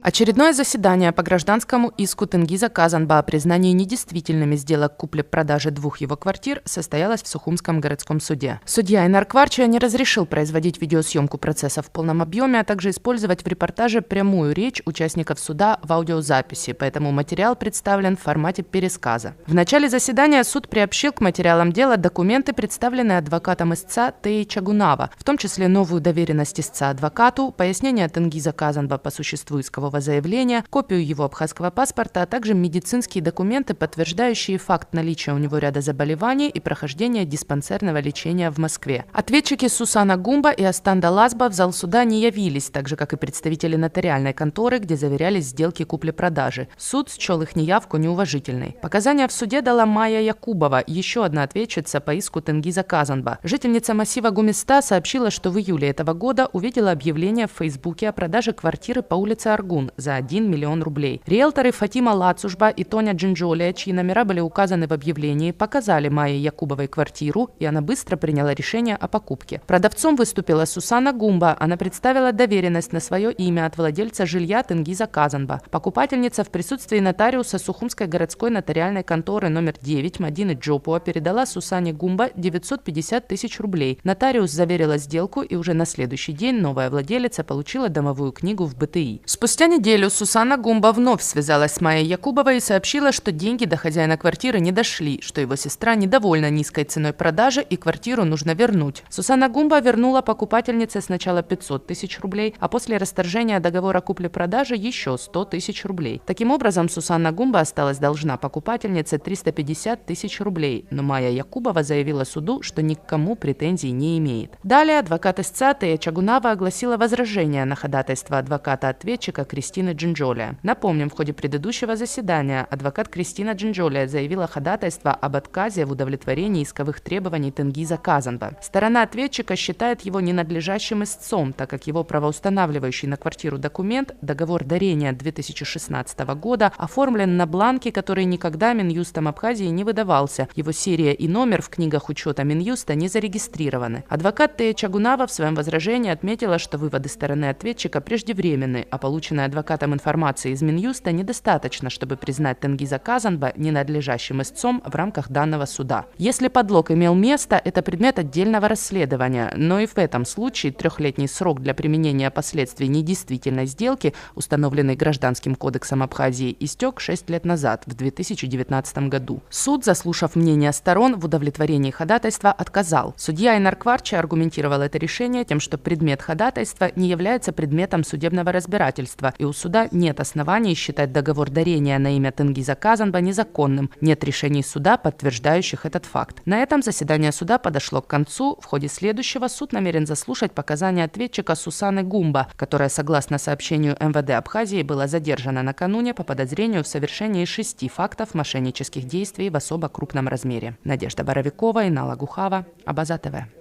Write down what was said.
Очередное заседание по гражданскому иску Тенгиза Казанба о признании недействительными сделок купли-продажи двух его квартир состоялось в Сухумском городском суде. Судья Инар Кварча не разрешил производить видеосъемку процесса в полном объеме, а также использовать в репортаже прямую речь участников суда в аудиозаписи, поэтому материал представлен в формате пересказа. В начале заседания суд приобщил к материалам дела документы, представленные адвокатом истца Теи Чагунава, в том числе новую доверенность истца адвокату, пояснение Тенгиза Казанба по существу искового заявления, копию его абхазского паспорта, а также медицинские документы, подтверждающие факт наличия у него ряда заболеваний и прохождения диспансерного лечения в Москве. Ответчики Сусана Гумба и Астанда Лазба в зал суда не явились, так же, как и представители нотариальной конторы, где заверялись сделки купли-продажи. Суд счел их неявку неуважительной. Показания в суде дала Майя Якубова, еще одна ответчица по иску Тенгиза Казанба. Жительница массива Гумиста сообщила, что в июле этого года увидела объявление в Фейсбуке о продаже квартиры по улице Аргун за 1 миллион рублей. Риэлторы Фатима Лацужба и Тоня Джинджолия, чьи номера были указаны в объявлении, показали Майе Якубовой квартиру, и она быстро приняла решение о покупке. Продавцом выступила Сусана Гумба. Она представила доверенность на свое имя от владельца жилья Тенгиза Казанба. Покупательница в присутствии нотариуса Сухумской городской нотариальной конторы номер 9 Мадины Джопуа передала Сусане Гумба 950 тысяч рублей. Нотариус заверила сделку, и уже на следующий день новая владелица получила домовую книгу в БТИ. Спустя неделю Сусана Гумба вновь связалась с Майей Якубовой и сообщила, что деньги до хозяина квартиры не дошли, что его сестра недовольна низкой ценой продажи и квартиру нужно вернуть. Сусана Гумба вернула покупательнице сначала 500 тысяч рублей, а после расторжения договора купли-продажи еще 100 тысяч рублей. Таким образом, Сусана Гумба осталась должна покупательнице 350 тысяч рублей, но Майя Якубова заявила суду, что ни к кому претензий не имеет. Далее адвокат истца Тея Чагунава огласила возражение на ходатайство адвоката-ответчика Кристины Джинджолия. Напомним, в ходе предыдущего заседания адвокат Кристина Джинджолия заявила ходатайство об отказе в удовлетворении исковых требований Тенгиза Казанба. Сторона ответчика считает его ненадлежащим истцом, так как его правоустанавливающий на квартиру документ, договор дарения 2016 года, оформлен на бланке, который никогда Минюстом Абхазии не выдавался. Его серия и номер в книгах учета Минюста не зарегистрированы. Адвокат Тея Чагунава в своем возражении отметила, что выводы стороны ответчика преждевременны, а полученная адвокатом информация из Минюста недостаточно, чтобы признать Тенгиза Казанба ненадлежащим истцом в рамках данного суда. Если подлог имел место, это предмет отдельного расследования, но и в этом случае трехлетний срок для применения последствий недействительной сделки, установленный Гражданским кодексом Абхазии, истек 6 лет назад, в 2019 году. Суд, заслушав мнение сторон, в удовлетворении ходатайства отказал. Судья Инар Кварча аргументировал это решение тем, что предмет ходатайства не является предметом судебного разбирательства, и у суда нет оснований считать договор дарения на имя Тенгиза Казанба незаконным. Нет решений суда, подтверждающих этот факт. На этом заседание суда подошло к концу. В ходе следующего суд намерен заслушать показания ответчика Сусаны Гумба, которая, согласно сообщению МВД Абхазии, была задержана накануне по подозрению в совершении 6 фактов мошеннических действий в особо крупном размере. Надежда Боровикова, Инала Гухава, Абаза ТВ.